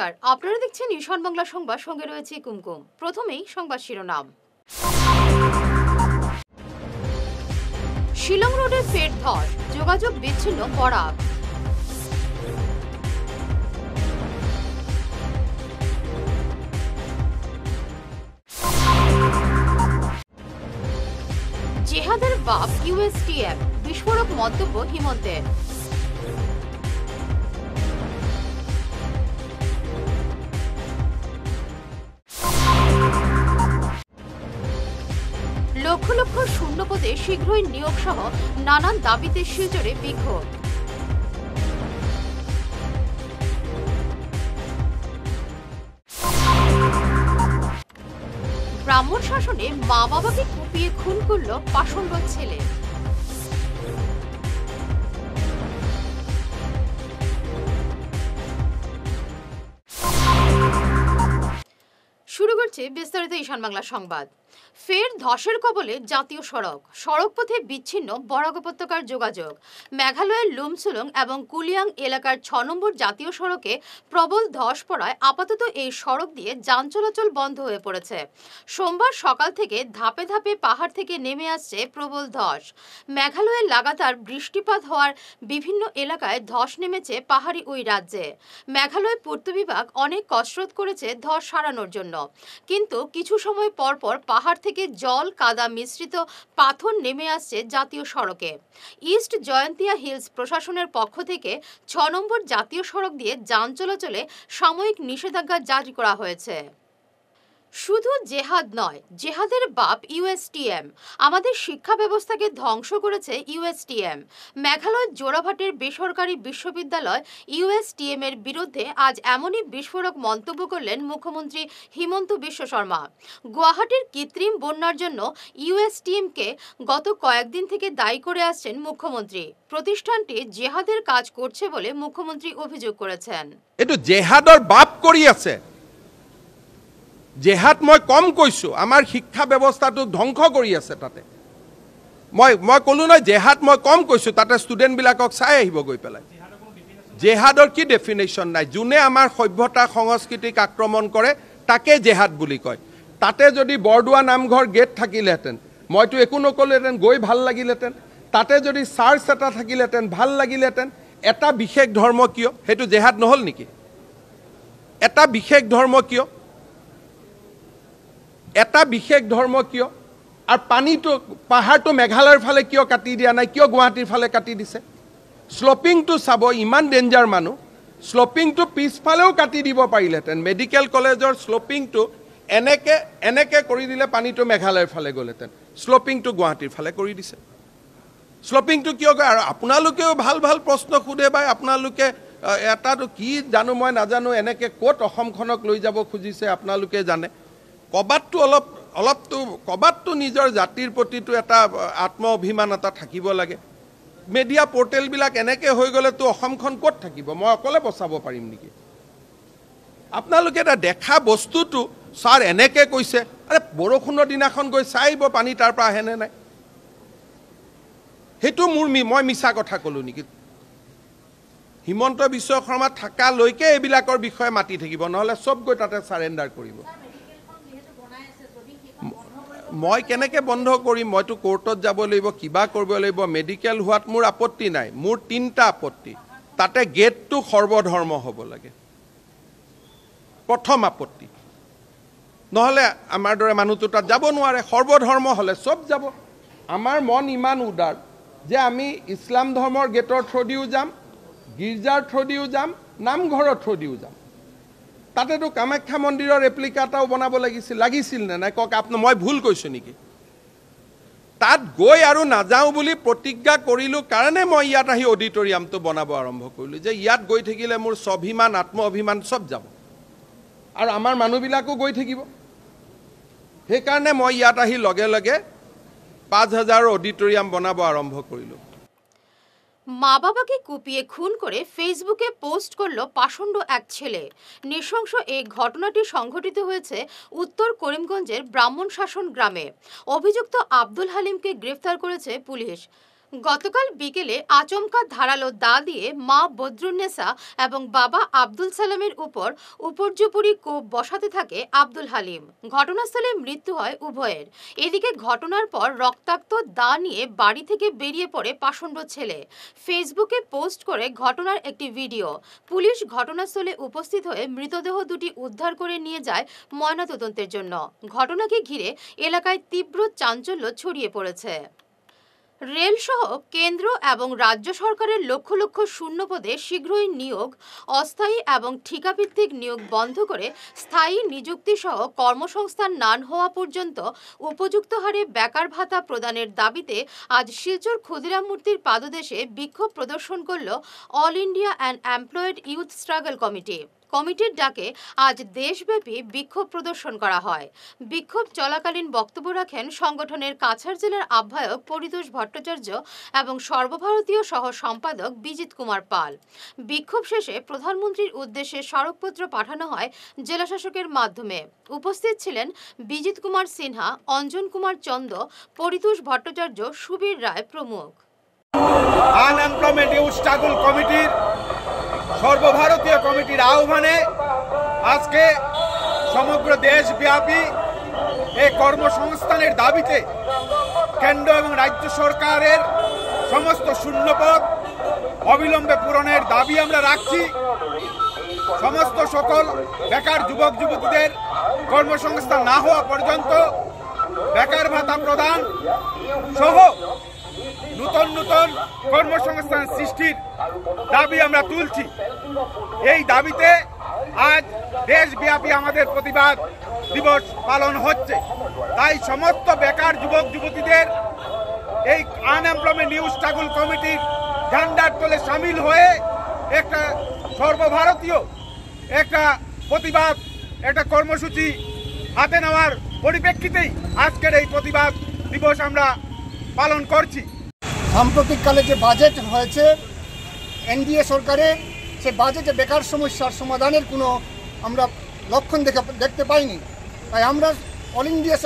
নমস্কার, আপনারা দেখছেন ঈশান বাংলা সংবাদ, সঙ্গে রয়েছে কুমকুম। প্রথমেই সংবাদ শিরোনাম। শিলং রোডে ফের ধস, যোগাযোগ বিচ্ছিন্ন বরাক। জেহাদের বাপ ইউএসটিএম, বিস্ফোরক মন্তব্য হিমন্তের। লক্ষ লক্ষ শূন্যপদে শীঘ্রই নিয়োগ সহ নানান দাবিতে শিলচরে বিক্ষোভ। ব্রাহ্মণ শাসনে মা বাবাকে কুপিয়ে খুন করল পাষণ্ড ছেলে। শুরু করছে বিস্তারিত ঈশান বাংলা সংবাদ। ফের ধসের কবলে জাতীয় সড়ক, সড়কপথে বিচ্ছিন্ন বরাক উপত্যকার যোগাযোগ। মেঘালয়ের লুমসুলং এবং কুলিয়াং এলাকার ৬ নম্বর জাতীয় সড়কে প্রবল ধস পড়ায় আপাতত এই সড়ক দিয়ে যান চলাচল বন্ধ হয়ে পড়েছে। সোমবার সকাল থেকে ধাপে ধাপে পাহাড় থেকে নেমে আসছে প্রবল ধস। মেঘালয়ে লাগাতার বৃষ্টিপাত হওয়ার বিভিন্ন এলাকায় ধস নেমেছে পাহাড়ি ওই রাজ্যে। মেঘালয় পূর্ত বিভাগ অনেক কসরত করেছে ধস সারানোর জন্য, কিন্তু কিছু সময় পর পর পাহাড় থেকে জল কাদা মিশ্রিত পাথর নেমে আসছে জাতীয় সড়কে। ইস্ট জয়ন্তিয়া হিলস প্রশাসনের পক্ষ থেকে ৬ নম্বর জাতীয় সড়ক দিয়ে যান চলাচলে সাময়িক নিষেধাজ্ঞা জারি করা হয়েছে। শুধু জেহাদ নয়, জেহাদের বাপ ইউএসটিএম। আমাদের শিক্ষা ব্যবস্থাকে ধ্বংস করেছে ইউএসটিএম। মেঘালয় জোড়াভাটের বেসরকারি বিশ্ববিদ্যালয় ইউএসটিএম এর বিরুদ্ধে আজ এমনই বিস্ফোরক মন্তব্য করলেন মুখ্যমন্ত্রী হিমন্ত বিশ্ব শর্মা। গুয়াহাটির কৃত্রিম বন্যার জন্য ইউএসটিএমকে গত কয়েকদিন থেকে দায়ী করে আসছেন মুখ্যমন্ত্রী। প্রতিষ্ঠানটি জেহাদের কাজ করছে বলে মুখ্যমন্ত্রী অভিযোগ করেছেন। এটো জেহাদৰ বাপ কৰি আছে। জেহাদ মই কম কৈছো, আমাৰ শিক্ষা ব্যৱস্থাটো ধ্বংস কৰি আছে। তাতে মই ক'লো নহয়, জেহাদ মই কম কৈছো। তাতে ষ্টুডেণ্টবিলাকক চাই আহিব গৈ পেলাই। জেহাদৰ কি ডেফিনেশ্যন নাই। যোনে আমাৰ সভ্যতা সংস্কৃতিক আক্ৰমণ কৰে তাকে জেহাদ বুলি কয়। তাতে যদি বৰদোৱা নামঘৰ গেট থাকিলেহেঁতেন, মইতো একো নকলোহেঁতেন, গৈ ভাল লাগিলেহেঁতেন। তাতে যদি চাৰ্চ এটা থাকিলেহেঁতেন, ভাল লাগিলেহেঁতেন। এটা বিশেষ ধৰ্ম কিয়? সেইটো জেহাদ নহ'ল নেকি? এটা বিশেষ ধৰ্ম কিয়? এটা বিশেষ ধৰ্ম কিয়? আৰু পানীটো পাহাৰটো মেঘালয়ৰ ফালে কিয় কাটি দিয়া নাই? কিয় গুৱাহাটীৰ ফালে কাটি দিছে? শ্লপিংটো চাব, ইমান ডেঞ্জাৰ মানুহ। শ্লপিংটো পিছফালেও কাটি দিব পাৰিলেহেঁতেন। মেডিকেল কলেজৰ শ্লপিংটো এনেকে কৰি দিলে পানীটো মেঘালয়ৰ ফালে গ'লহেঁতেন। শ্লপিংটো গুৱাহাটীৰ ফালে কৰি দিছে। শ্লপিংটো কিয় কয়? আৰু আপোনালোকেও ভাল ভাল প্ৰশ্ন সোধে বা আপোনালোকে এটাটো কি জানো মই নাজানো, এনেকে ক'ত অসমখনক লৈ যাব খুজিছে আপোনালোকে জানে। কবাতটো নিজৰ জাতিৰ প্ৰতিটো এটা আত্ম অভিমান এটা থাকিব লাগে। মিডিয়া পৰ্টেলবিলাক এনেকে হৈ গ'লেতো অসমখন ক'ত থাকিব? মই অকলে বচাব পাৰিম নেকি? আপোনালোকে এটা দেখা বস্তুটো ছাৰ এনেকে কৈছে, আৰে বৰষুণৰ দিনাখন গৈ চাই আহিব পানী তাৰ পৰা আহেনে নাই। সেইটো মই মিছা কথা ক'লোঁ নেকি? হিমন্ত বিশ্ব শৰ্মা থাকালৈকে এইবিলাকৰ বিষয়ে মাতি থাকিব, নহ'লে চব গৈ তাতে চাৰেণ্ডাৰ কৰিব। মই কেনেকৈ বন্ধ কৰিম? মইতো কোৰ্টত যাব লাগিব, কিবা কৰিব লাগিব। মেডিকেল হোৱাত মোৰ আপত্তি নাই, মোৰ 3টা আপত্তি। তাতে গেটটো সৰ্বধৰ্ম হ'ব লাগে, প্ৰথম আপত্তি। নহ'লে আমাৰ দৰে মানুহটো তাত যাব নোৱাৰে। সৰ্বধৰ্ম হ'লে চব যাব। আমাৰ মন ইমান উদাৰ যে আমি ইছলাম ধৰ্মৰ গেটৰ থ্ৰুদিও যাম, গীৰ্জাৰ থ্ৰুদিও যাম, নামঘৰৰ থ্ৰুদিও যাম। তাতেতো কামাখ্যা মন্দিৰৰ ৰেপ্লিকা এটাও বনাব লাগিছিল নে নাই? কওক মই ভুল কৈছোঁ নেকি? তাত গৈ আৰু নাযাওঁ বুলি প্ৰতিজ্ঞা কৰিলোঁ কাৰণে মই ইয়াত আহি অডিটৰিয়ামটো বনাব আৰম্ভ কৰিলোঁ, যে ইয়াত গৈ থাকিলে মোৰ স্বাভিমান আত্ম অভিমান চব যাব আৰু আমাৰ মানুহবিলাকো গৈ থাকিব। সেইকাৰণে মই ইয়াত আহি লগে লগে 5000 অডিটৰিয়াম বনাব আৰম্ভ কৰিলোঁ। মা বাবাকে কুপিয়ে খুন করে ফেসবুকে পোস্ট করলো পাষণ্ড এক ছেলে। নৃশংস এই ঘটনাটি সংঘটিত হয়েছে উত্তর করিমগঞ্জের ব্রাহ্মণ শাসন গ্রামে। অভিযুক্ত আব্দুল হালিমকে গ্রেফতার করেছে পুলিশ। গতকাল বিকেলে আচমকা ধারালো দা দিয়ে মা বদরুন্নেসা এবং বাবা আব্দুল সালামের উপর উপর্যুপরি কোপ বসাতে থাকে আব্দুল হালিম। ঘটনাস্থলে মৃত্যু হয় উভয়ের। এদিকে ঘটনার পর রক্তাক্ত দা নিয়ে বাড়ি থেকে বেরিয়ে পড়ে পাষণ্ড ছেলে। ফেসবুকে পোস্ট করে ঘটনার একটি ভিডিও। পুলিশ ঘটনাস্থলে উপস্থিত হয়ে মৃতদেহ দুটি উদ্ধার করে নিয়ে যায় ময়নাতদন্তের জন্য। ঘটনাকে ঘিরে এলাকায় তীব্র চাঞ্চল্য ছড়িয়ে পড়েছে। রেলসহ কেন্দ্র এবং রাজ্য সরকারের লক্ষ লক্ষ শূন্যপদে শীঘ্রই নিয়োগ, অস্থায়ী এবং ঠিকাভিত্তিক নিয়োগ বন্ধ করে স্থায়ী নিযুক্তিসহ কর্মসংস্থান না হওয়া পর্যন্ত উপযুক্ত হারে বেকার ভাতা প্রদানের দাবিতে আজ শিলচর ক্ষুদিরাম মূর্তির পাদদেশে বিক্ষোভ প্রদর্শন করল all India and employed youth struggle committee. কমিটির ডাকে আজ দেশব্যাপী বিক্ষোভ প্রদর্শন করা হয়। বিক্ষোভ চলাকালীন বক্তব্য রাখেন সংগঠনের কাছাড় জেলার আহ্বায়ক পরিতোষ ভট্টাচার্য এবং সর্বভারতীয় সহ সম্পাদক বিজিত কুমার পাল। বিক্ষোভ শেষে প্রধানমন্ত্রীর উদ্দেশ্যে স্মারকপত্র পাঠানো হয় জেলাশাসকের মাধ্যমে। উপস্থিত ছিলেন বিজিত কুমার সিনহা, অঞ্জন কুমার চন্দ, পরিতোষ ভট্টাচার্য, সুবীর রায় প্রমুখ। আনএমপ্লয়মেন্ট ইউথ স্ট্রাগল কমিটির সর্বভারতীয় কমিটির আহ্বানে আজকে সমগ্র দেশব্যাপী এই কর্মসংস্থানের দাবিতে কেন্দ্র এবং রাজ্য সরকারের সমস্ত শূন্যপদ অবিলম্বে পূরণের দাবি আমরা রাখছি। সমস্ত সকল বেকার যুবক যুবতীদের কর্মসংস্থান না হওয়া পর্যন্ত বেকার ভাতা প্রদান সহ নতুন নতুন কর্মসংস্থান সৃষ্টির দাবি আমরা তুলছি। এই দাবিতে আজ দেশব্যাপী আমাদের প্রতিবাদ দিবস পালন হচ্ছে। তাই সমস্ত বেকার যুবক যুবতীদের এই আনএমপ্লয়মেন্ট ইউথ স্ট্রাগল কমিটির ঝান্ডার তলে সামিল হয়ে একটা সর্বভারতীয় একটা প্রতিবাদ একটা কর্মসূচি হাতে নেওয়ার পরিপ্রেক্ষিতেই আজকের এই প্রতিবাদ দিবস আমরা পালন করছি। সাম্প্রতিককালে যে বাজেট হয়েছে এনডিএ সরকারের, সে বাজেটে বেকার সমস্যার সমাধানের কোনো আমরা লক্ষণ দেখতে পাইনি। তাই আমরা all India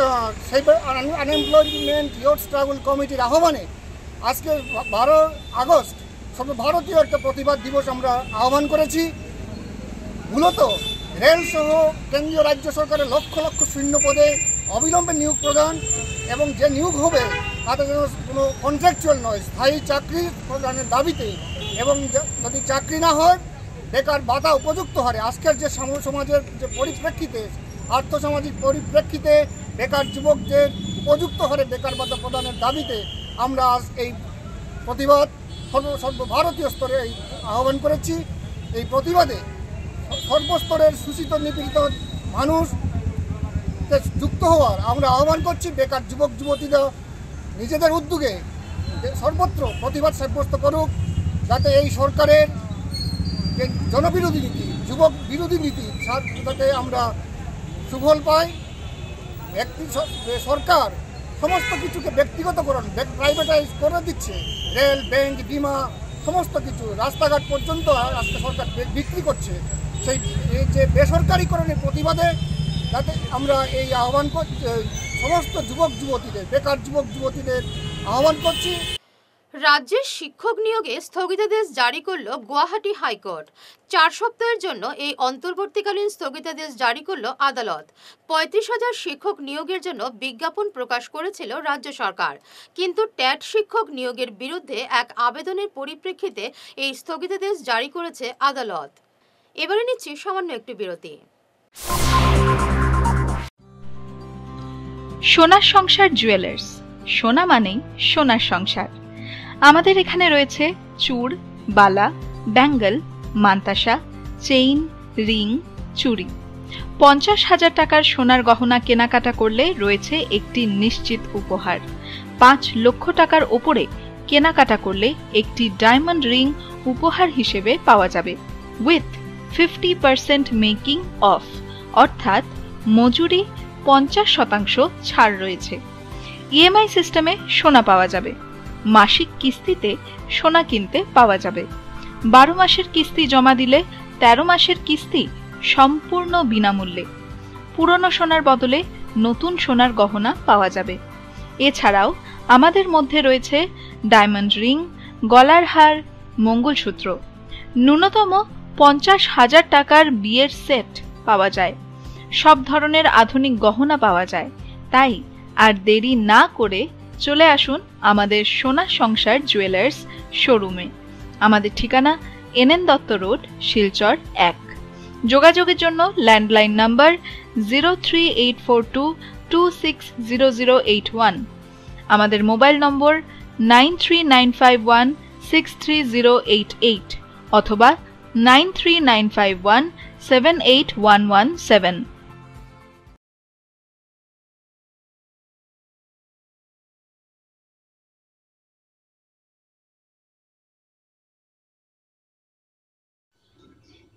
unemployment youth struggle কমিটির আহ্বানে আজকে 12 আগস্ট সর্বভারতীয় একটা প্রতিবাদ দিবস আমরা আহ্বান করেছি। মূলত রেলসহ কেন্দ্রীয় রাজ্য সরকারের লক্ষ লক্ষ শূন্য পদে অবিলম্বে নিয়োগ প্রদান এবং যে নিয়োগ হবে তাতে যেন কোনো কন্ট্রাকচুয়াল নয়, স্থায়ী চাকরি প্রদানের দাবিতে, এবং যদি চাকরি না হয় বেকার ভাতা উপযুক্ত হারে আজকের যে সমাজের যে পরিপ্রেক্ষিতে আর্থসামাজিক পরিপ্রেক্ষিতে বেকার যুবকদের উপযুক্ত হারে বেকার ভাতা প্রদানের দাবিতে আমরা আজ এই প্রতিবাদ সর্বভারতীয় স্তরে আহ্বান করেছি। এই প্রতিবাদে সর্বস্তরের শোষিত নিপীড়িত মানুষ যুক্ত হওয়ার আমরা আহ্বান করছি। বেকার যুবক যুবতীরা নিজেদের উদ্যোগে সর্বত্র প্রতিবাদ সাব্যস্ত করুক, যাতে এই সরকারের যে জনবিরোধী নীতি, যুবক বিরোধী নীতি, যাতে আমরা সুফল পাই। সরকার সমস্ত কিছুকে ব্যক্তিগতকরণ, প্রাইভেটাইজ করে দিচ্ছে। রেল, ব্যাংক, বিমা সমস্ত কিছু, রাস্তাঘাট পর্যন্ত আজকে সরকার বিক্রি করছে। সেই যে বেসরকারিকরণের প্রতিবাদে যাতে আমরা এই আহ্বান সমস্ত যুবক যুবতীদের, বেকার যুবক যুবতীদের আহ্বান করছি। রাজ্যের শিক্ষক নিয়োগে স্থগিতাদেশ জারি করল গুয়াহাটি হাইকোর্ট। 4 সপ্তাহের জন্য এই অন্তর্বর্তীকালীন স্থগিতাদেশ জারি করল আদালত। 35,000 শিক্ষক নিয়োগের জন্য বিজ্ঞাপন প্রকাশ করেছিল রাজ্য সরকার, কিন্তু ট্যাট শিক্ষক নিয়োগের বিরুদ্ধে এক আবেদনের পরিপ্রেক্ষিতে এই স্থগিতাদেশ জারি করেছে আদালত। এবারে নিচ্ছি সামান্য একটু বিরতি। সোনার সংসার জুয়েলার্স, সোনা মানেই সোনার সংসার। আমাদের এখানে রয়েছে চূড়, বালা, ব্যাঙ্গল, মান্তাসা, চেইন, রিং, চুড়ি। 50,000 টাকার সোনার গহনা কেনাকাটা করলে রয়েছে একটি নিশ্চিত উপহার। 5 লক্ষ টাকার ওপরে কেনাকাটা করলে একটি ডায়মন্ড রিং উপহার হিসেবে পাওয়া যাবে, উইথ 50% মেকিং অফ, অর্থাৎ মজুরি 50% ছাড় রয়েছে। ইএমআই সিস্টেমে সোনা পাওয়া যাবে। মাসিক কিস্তিতে সোনা কিনতে পাওয়া যাবে। 12 মাসের কিস্তি জমা দিলে 13 মাসের কিস্তি সম্পূর্ণ বিনামূল্যে। পুরনো সোনার বদলে নতুন সোনার গহনা পাওয়া যাবে। এছাড়াও আমাদের মধ্যে রয়েছে ডায়মন্ড রিং, গলার হার, মঙ্গলসূত্র। ন্যূনতম 50,000 টাকার বিয়ের সেট পাওয়া যায়। সব ধরনের আধুনিক গহনা পাওয়া যায়। তাই আর দেরি না করে চলে আসুন আমাদের সোনা সংসার জুয়েলার্স শোরুমে। আমাদের ঠিকানা NN দত্ত রোড, শিলচর 1। যোগাযোগের জন্য ল্যান্ডলাইন নাম্বার 03842260081, আমাদের মোবাইল নম্বর 9395163088 অথবা 9395178117।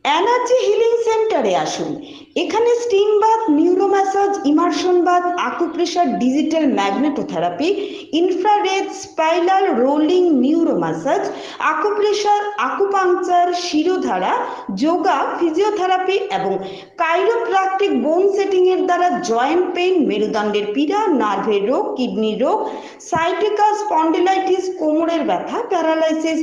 এনার্জি হিলিং সেন্টারে আসুন। এখানে steam bath, neuro massage, immersion bath, acupressure, digital magnetotherapy, infrared, spiral rolling neuro massage, acupressure, acupuncture, shirodhara, yoga, physiotherapy এবং কাইরোপ্র্যাকটিক বোন সেটিং এর দ্বারা জয়েন্ট পেইন, মেরুদণ্ডের পীড়া, নার্ভের রোগ, কিডনির রোগ, সাইটিকা, স্পন্ডিলাইটিস, কোমরের ব্যথা, প্যারালাইসিস,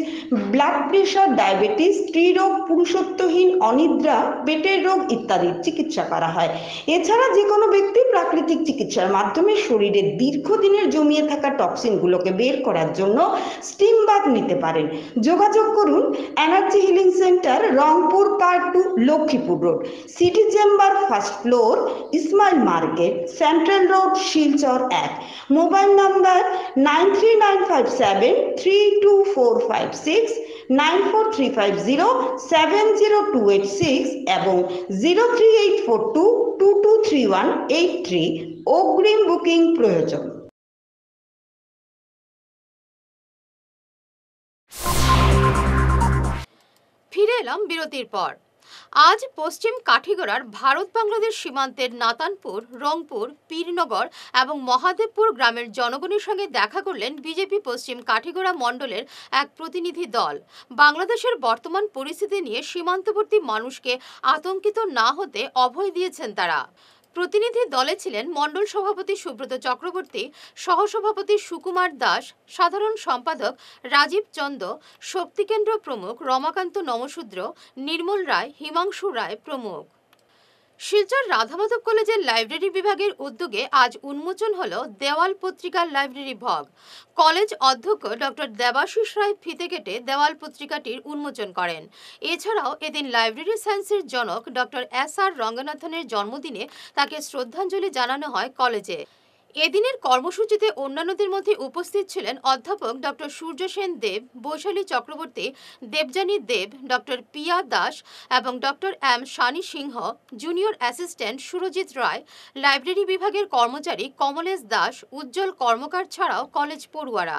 ব্লাড প্রেশার, ডায়াবেটিস, স্ত্রীরোগ, পুরুষত্বহীন, অনিদ্রা, পেটের রোগ ইত্যাদির চিকিৎসা করা হয়। এছাড়া যে কোনো ব্যক্তি প্রাকৃতিক চিকিৎসার মাধ্যমে শরীরের দীর্ঘদিনের জমিয়ে থাকা টক্সিনগুলোকে বের করার জন্য স্টিম বাথ নিতে পারেন। যোগাযোগ করুন energy healing centre, Rangpur part 2, Lakshmipur road, city chamber, first floor, Ismail market, central road, Silchar 1। Mobile number 9395732456, 9435070286 এবং 03842223183। অগ্রিম বুকিং প্রয়োজন। ফিরে এলাম বিরতির পর। আজ পশ্চিম কাঠিগড়ার ভারত বাংলাদেশ সীমান্তের নাতানপুর, রংপুর, পীরনগর এবং মহাদেবপুর গ্রামের জনগণের সঙ্গে দেখা করলেন বিজেপি পশ্চিম কাঠিগড়া মণ্ডলের এক প্রতিনিধি দল। বাংলাদেশের বর্তমান পরিস্থিতি নিয়ে সীমান্তবর্তী মানুষকে আতঙ্কিত না হতে অভয় দিয়েছেন তারা। প্রতিনিধি দলে ছিলেন মণ্ডল সভাপতি সুব্রত চক্রবর্তী, সহসভাপতি সুকুমার দাস, সাধারণ সম্পাদক রাজীব চন্দ, শক্তিকেন্দ্র প্রমুখ, রমাকান্ত নমশূদ্র, নির্মল রায়, হিমাংশু রায় প্রমুখ। শিলচর রাধামাধব কলেজের লাইব্রেরি বিভাগের উদ্যোগে আজ উন্মোচন হল দেওয়াল পত্রিকার লাইব্রেরি ভগ। কলেজ অধ্যক্ষ ডক্টর দেবাশিস রায় ফিতে কেটে দেওয়াল পত্রিকাটির উন্মোচন করেন। এছাড়াও এদিন লাইব্রেরি সায়েন্সের জনক ডক্টর SR রঙ্গনাথনের জন্মদিনে তাকে শ্রদ্ধাঞ্জলি জানানো হয় কলেজে। এদিনের কর্মসূচিতে অন্যান্যদের মধ্যে উপস্থিত ছিলেন অধ্যাপক ডক্টর সূর্য সেন দেব, বৈশালী চক্রবর্তী, দেবযানী দেব, ডক্টর পিয়া দাস এবং ডক্টর M শানি সিংহ, জুনিয়র অ্যাসিস্ট্যান্ট সুরজিৎ রায়, লাইব্রেরি বিভাগের কর্মচারী কমলেশ দাস, উজ্জ্বল কর্মকার ছাড়াও কলেজ পড়ুয়ারা।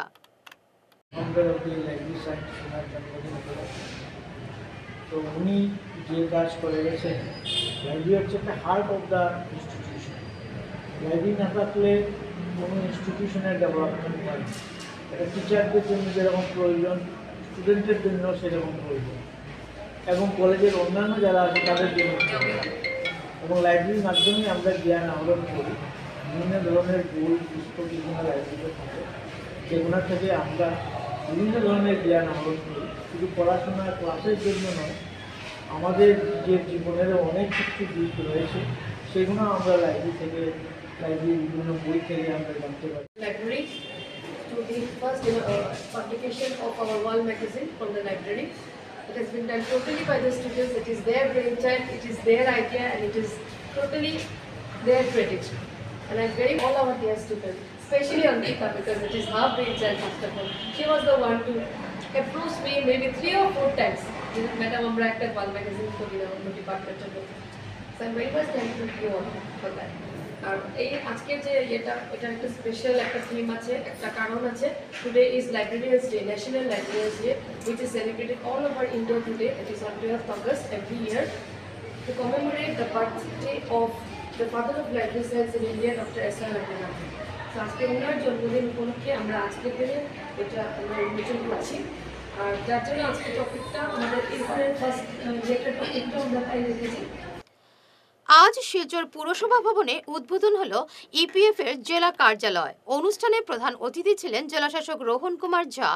তো উনি যে কাজ করে গেছেন, লাইব্রেরি হচ্ছে একটা heart of the institution. Library না থাকলে কোনো ইনস্টিটিউশনের ডেভেলপমেন্ট হয়। এটা টিচারদের জন্য যেরকম প্রয়োজন, স্টুডেন্টের জন্য সেরকম প্রয়োজন, এবং কলেজের অন্যান্য যারা আছে তাদের জন্য। এবং লাইব্রেরির মাধ্যমে আমরা জ্ঞান আহরণ করি। বিভিন্ন ধরনের বই, পুস্তক বিভিন্ন লাইব্রেরিতে থাকে, যেগুলো থেকে আমরা বিভিন্ন ধরনের জ্ঞান আহরণ করি। শুধু পড়াশোনার ক্লাসের জন্য নয়, আমাদের যে জীবনেরও অনেক কিছু দিক রয়েছে, সেগুলো আমরা লাইব্রেরি থেকে, লাইব্রেরির বিভিন্ন বই থেকে আমরা জানতে পারি। Library to the first publication of our wall magazine from the library. It has been done totally by the students. It is their brainchild, it is their idea, and it is totally their credit. And I very all our dear students, especially Ankita, because it is her brainchild first of all. She was the one to approach me maybe 3 or 4 times. Madam, আমরা একটা wall magazine করি না অন্য ডিপার্টমেন্টের মধ্যে। So I'm very much thankful to you all for that. আর এই আজকের যে এটা একটা স্পেশাল একটা থিম আছে, একটা কারণ আছে। Today is librarians day, national librarians day, which is celebrated all over India today. It is on 12th August every year to commemorate the birthday of the father of library science in India, Dr. S.R. Ranganathan. So আজকে ওনার জন্মদিন উপলক্ষে আমরা আজকের দিনে এটা আমরা উন্মোচন করছি। আর যার জন্য আজকে টপিকটা আমাদের ইনফ্লুয়েন্স ফার্স্ট যে একটা টপিকটা আমরা তাই রেখেছি। আজ শিলচর পুরসভা ভবনে উদ্বোধন হলো ইপিএফ এর জেলা কার্যালয়। অনুষ্ঠানে প্রধান অতিথি ছিলেন জেলাশাসক রোহন কুমার ঝা।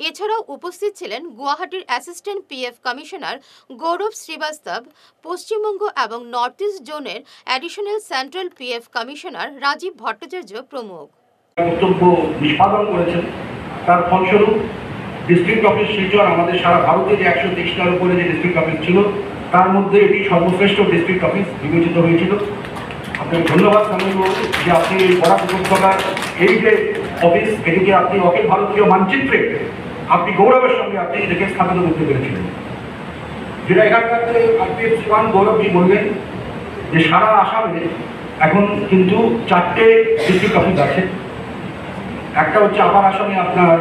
এছাড়াও উপস্থিত ছিলেন গুয়াহাটির assistant PF commissioner Gaurav Srivastava, Paschimbanga এবং নর্থ ইস্ট জোনের additional central PF commissioner Rajib Bhattacharya প্রমুখ। বক্তব্য নিষ্পাদন করেছেন, তার ফলস্বরূপ ডিস্ট্রিক্ট অফিস শিলচর আমাদের সারা ভারতে যে 130টার উপরে যে ডিস্ট্রিক্ট অফিস ছিল তার মধ্যে এটি সর্বশ্রেষ্ঠ ডিস্ট্রিক্ট অফিস বিবেচিত হয়েছিল। আপনাকে ধন্যবাদ সাময়িকবাবু যে আপনি এই বরাক উপত্যকার এই যে অফিস এটিকে আপনি অখিল ভারতীয় মানচিত্রে আপনি গৌরবের সঙ্গে আপনি এটাকে স্থাপিত করতে পেরেছিলেন। যেটা এখানকার আরপিএফ-1 গৌরবজি বললেন যে সারা আসামে এখন কিন্তু 4টে ডিস্ট্রিক্ট অফিস আছে। একটা হচ্ছে আপার আসামে আপনার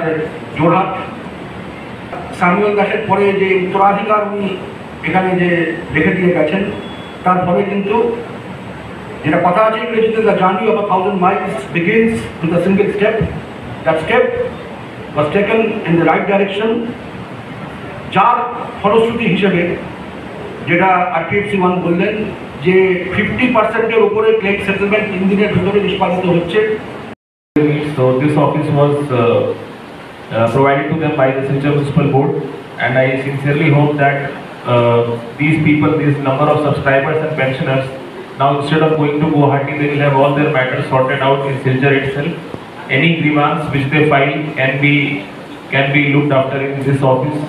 যোরহাট, সামুয়েল দাসের পরে যে উত্তরাধিকার উনি এখানে যে রেখে দিয়ে গেছেন তার ফলে কিন্তু যেটা কথা আছে ইংরেজিতে, the journey of 1000 miles begins with a single step. That step was taken in the right direction, যার ফলশ্রুতি হিসেবে যেটা আরপিএফ-1 বললেন যে 50%-এর উপরে ক্লেম সেটেলমেন্ট 3 দিনের ভিতরে নিষ্পাদিত হচ্ছে। So this office was provided to them by the Silchar Municipal Board, and I sincerely hope that these people, this number of subscribers and pensioners, now instead of going to Guwahati, they will have all their matters sorted out in Silchar itself. Any grievance which they file can be looked after in this office.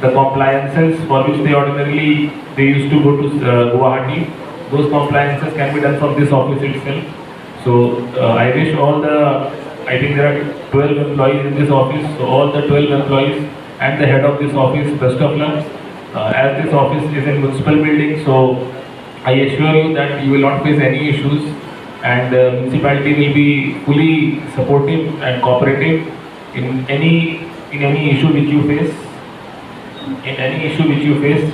The compliances for which they used to go to Guwahati, those compliances can be done from this office itself. So I wish I think there are 12 employees in this office, so all the 12 employees and the head of this office, best of luck. As this office is in municipal building, so I assure you that you will not face any issues, and the municipality will be fully supportive and cooperative in any issue which you face.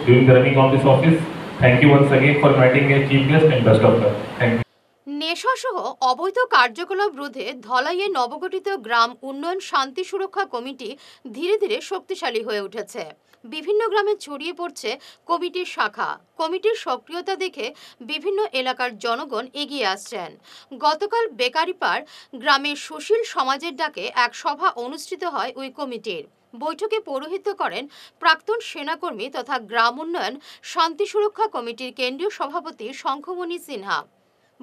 During the running of this office. Thank you once again for inviting me as chief guest, and best of luck. Thank you. নেশাসহ অবৈধ কার্যকলাপ রোধে ধলাইয়ে নবগঠিত গ্রাম উন্নয়ন শান্তি সুরক্ষা committee ধীরে ধীরে শক্তিশালী হয়ে উঠেছে। বিভিন্ন গ্রামে ছড়িয়ে পড়ছে কমিটির শাখা। কমিটির সক্রিয়তা দেখে বিভিন্ন এলাকার জনগণ এগিয়ে আসছেন। গতকাল বেকারিপাড় গ্রামের সুশীল সমাজের ডাকে এক সভা অনুষ্ঠিত হয় ওই কমিটির। বৈঠকে পৌরোহিত্য করেন প্রাক্তন সেনাকর্মী তথা গ্রাম উন্নয়ন শান্তি সুরক্ষা কমিটির কেন্দ্রীয় সভাপতি শঙ্খমণি সিনহা।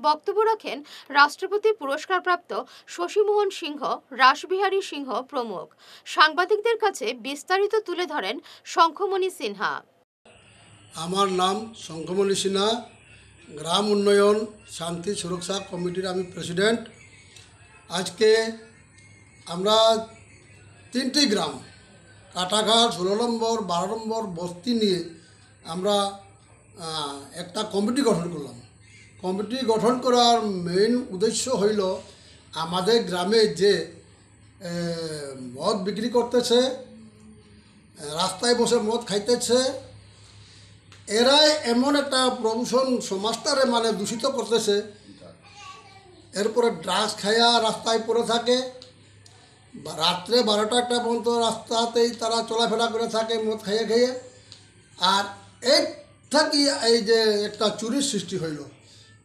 বক্তব্য রাখেন রাষ্ট্রপতি পুরস্কারপ্রাপ্ত শশীমোহন সিংহ, রাসবিহারী সিংহ প্রমুখ। সাংবাদিকদের কাছে বিস্তারিত তুলে ধরেন শঙ্খমণি সিনহা। আমার নাম শঙ্খমণি সিনহা, গ্রাম উন্নয়ন শান্তি সুরক্ষা কমিটির আমি প্রেসিডেন্ট। আজকে আমরা 3টি গ্রাম কাটাঘাট, 16 নম্বর, 12 নম্বর বস্তি নিয়ে আমরা একটা কমিটি গঠন করলাম। কমিটি গঠন করার মেইন উদ্দেশ্য হইল আমাদের গ্রামে যে মদ বিক্রি করতেছে, রাস্তায় বসে মদ খাইতেছে, এরাই এমন একটা প্রদূষণ সমাজটারে মানে দূষিত করতেছে। এরপরে ড্রাগস খাইয়া রাস্তায় পড়ে থাকে, রাত্রে 12টা পর্যন্ত রাস্তাতেই তারা চলাফেরা করে থাকে মদ খাইয়ে খাইয়ে। আর এই থাকি এই যে একটা চুরির সৃষ্টি হইল,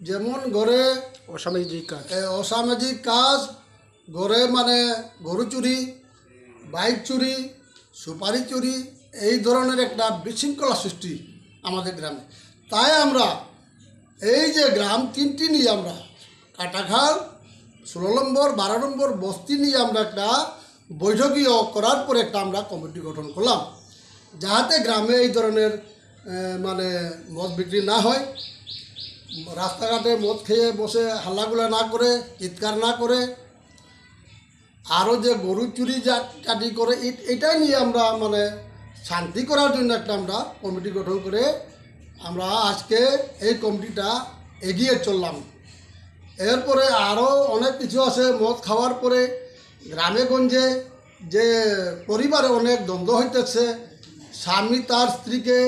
যেমন ঘরে অসামাজিক কাজ, ঘরে মানে গরু চুরি, বাইক চুরি, সুপারি চুরি, এই ধরনের একটা বিশৃঙ্খলা সৃষ্টি আমাদের গ্রামে। তাই আমরা এই যে গ্রাম 3টি নিয়ে আমরা কাটাখাল, 16 নম্বর, 12 নম্বর বস্তি নিয়ে আমরা একটা বৈঠকীয় করার পরে একটা আমরা কমিটি গঠন করলাম, যাতে গ্রামে এই ধরনের মানে মদ বিক্রি না হয়, রাস্তাঘাটে মদ খেয়ে বসে হাল্লাগুলা না করে, চিৎকার না করে, আরও যে গরু চুরি চাটি করে, এটাই নিয়ে আমরা মানে শান্তি করার জন্য একটা আমরা কমিটি গঠন করে আমরা আজকে এই কমিটিটা এগিয়ে চললাম। এরপরে আরও অনেক কিছু আছে। মদ খাওয়ার পরে গ্রামে গঞ্জে যে পরিবারে অনেক দ্বন্দ্ব হইতেছে, স্বামী তার স্ত্রীকে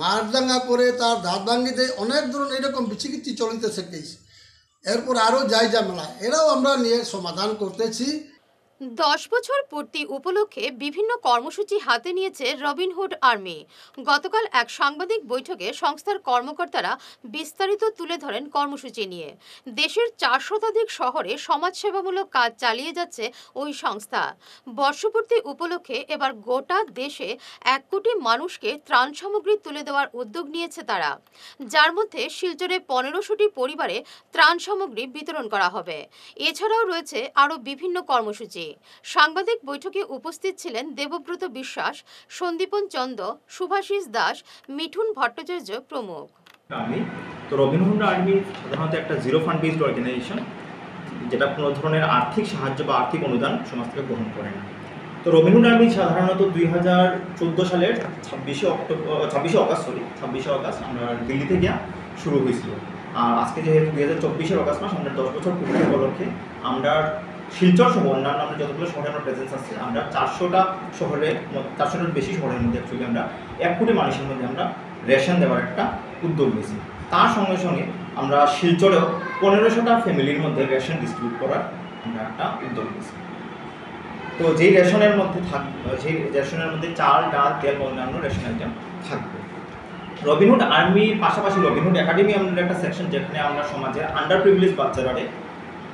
মারদাঙ্গা করে তার দাঁত ভাঙিয়ে দেয়, অনেক ধরনের এরকম বিচিকিচ্ছি চলিতেছে কেস। এরপর আরও যাই ঝামেলা, এরাও আমরা নিয়ে সমাধান করতেছি। 10 বছর পূর্তি উপলক্ষে বিভিন্ন কর্মসূচি হাতে নিয়েছে রবিনহুড আর্মি। গতকাল এক সাংবাদিক বৈঠকে সংস্থার কর্মকর্তারা বিস্তারিত তুলে ধরেন কর্মসূচি নিয়ে। দেশের 4 শতাধিক শহরে সমাজসেবামূলক কাজ চালিয়ে যাচ্ছে ওই সংস্থা। বর্ষপূর্তি উপলক্ষে এবার গোটা দেশে 1 কোটি মানুষকে ত্রাণ সামগ্রী তুলে দেওয়ার উদ্যোগ নিয়েছে তারা, যার মধ্যে শিলচরে 1500টি পরিবারে ত্রাণ সামগ্রী বিতরণ করা হবে। এছাড়াও রয়েছে আরও বিভিন্ন কর্মসূচি। সাংবাদিক বৈঠকে উপস্থিত ছিলেন দেবব্রত বিশ্বাস, সন্দীপন চন্দ, শুভাশিস দাস, মিঠুন ভট্টাচার্য প্রমুখ। তো রবিনহুড আর্মি সাধারণত একটা জিরো ফান্ড বেসড অর্গানাইজেশন, যেটা কোনো ধরনের আর্থিক সাহায্য বা আর্থিক অনুদান সমাজ থেকে গ্রহণ করে না। তো রবিনহুড আর্মি সাধারণত 2014 সালের 26শে অগাস্ট আমরা দিল্লিতে গিয়া শুরু হয়েছিল। আর আজকে যেহেতু 2024 অগাস্ট মাস, আমরা 10 বছর পূর্তি উপলক্ষে আমরা শিলচর সহ অন্যান্য আমরা যতগুলো শহরে আমরা প্রেজেন্স আছে, আমরা 400টার বেশি শহরের মধ্যে অ্যাকচুয়ালি আমরা 1 কোটি মানুষের মধ্যে আমরা রেশন দেওয়ার একটা উদ্যোগ নিয়েছি। তার সঙ্গে সঙ্গে আমরা শিলচরেও 1500টা ফ্যামিলির মধ্যে রেশন ডিস্ট্রিবিউট করার আমরা একটা উদ্যোগ নিয়েছি। তো যেই রেশনের মধ্যে চাল, ডাল, তেল বা অন্যান্য রেশন আইটেম থাকবে। রবিনহুড আর্মির পাশাপাশি রবিনহুড একাডেমি আমাদের একটা সেকশন, যেখানে আমরা সমাজের আন্ডার প্রিভিলেজ বাচ্চারা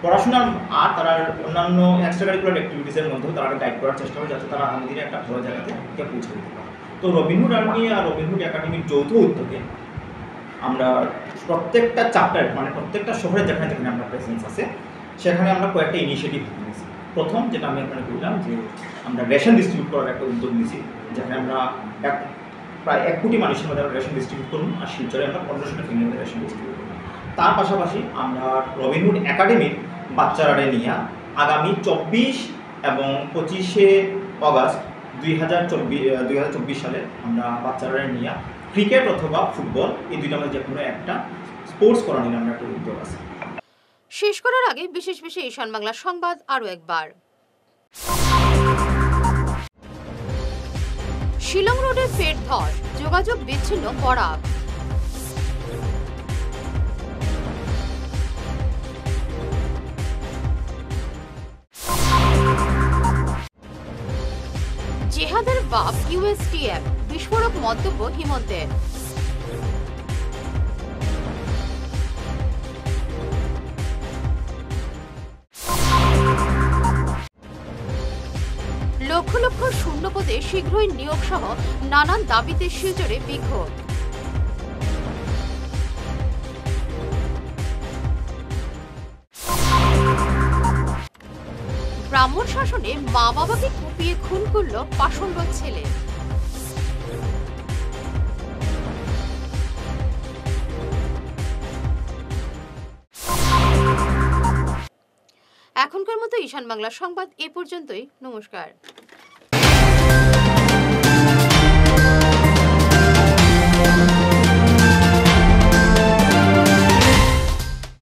পড়াশোনা আর তারা অন্যান্য এক্সট্রা কারিকুলার অ্যাক্টিভিটিসের মধ্যেও তারা গাইড করার চেষ্টা করে, যাতে তারা আগামী দিনে একটা ভালো জায়গাতে পৌঁছে দিতে পারে। তো রবিনহুড আর্মি আর রবিনহুড একাডেমির যৌথ উদ্যোগে আমরা প্রত্যেকটা চ্যাপ্টার, মানে প্রত্যেকটা শহরে যেখানে যেখানে আমরা প্রেজেন্স আছে, সেখানে আমরা কয়েকটা ইনিশিয়েটিভ নিয়েছি। প্রথম যেটা আমি আপনাকে বললাম যে আমরা রেশন ডিস্ট্রিবিউট করার একটা উদ্যোগ নিয়েছি, যেখানে আমরা প্রায় 1 কোটি মানুষের মধ্যে আমরা রেশন ডিস্ট্রিবিউট করুন, আর শিলচরে আমরা 1500টা ফ্যামিলির মধ্যে রেশন ডিস্ট্রিবিউট করুন। তার পাশাপাশি আমরা রবিনহুড একাডেমির বাচ্চারা নিয়ে আগামী 24 এবং 25শে অগাস্ট 2024 সালে আমরা বাচ্চারা নিয়ে ক্রিকেট অথবা ফুটবল, এই দুইটা মধ্যে যে কোনো একটা স্পোর্টস করানোর আমরা একটা উদ্যোগ আছে। শেষ করার আগে বিশেষ ঈশান বাংলা সংবাদ আরও একবার। শিলং রোডে ফের ধস, যোগাযোগ বিচ্ছিন্ন বরাক। জেহাদের বাপ ইউএসটিএফ, বিস্ফোরক মন্তব্য হিমন্তের। লক্ষ লক্ষ শূন্যপদে শীঘ্রই নিয়োগ সহ নানান দাবিতে শিলচরে বিক্ষোভ। ব্রাহ্মণ শাসনে মা বাবাকে কুপিয়ে খুন করল পাষণ্ড ছেলে। এখনকার মতো ঈশান বাংলা সংবাদ এ পর্যন্তই। নমস্কার।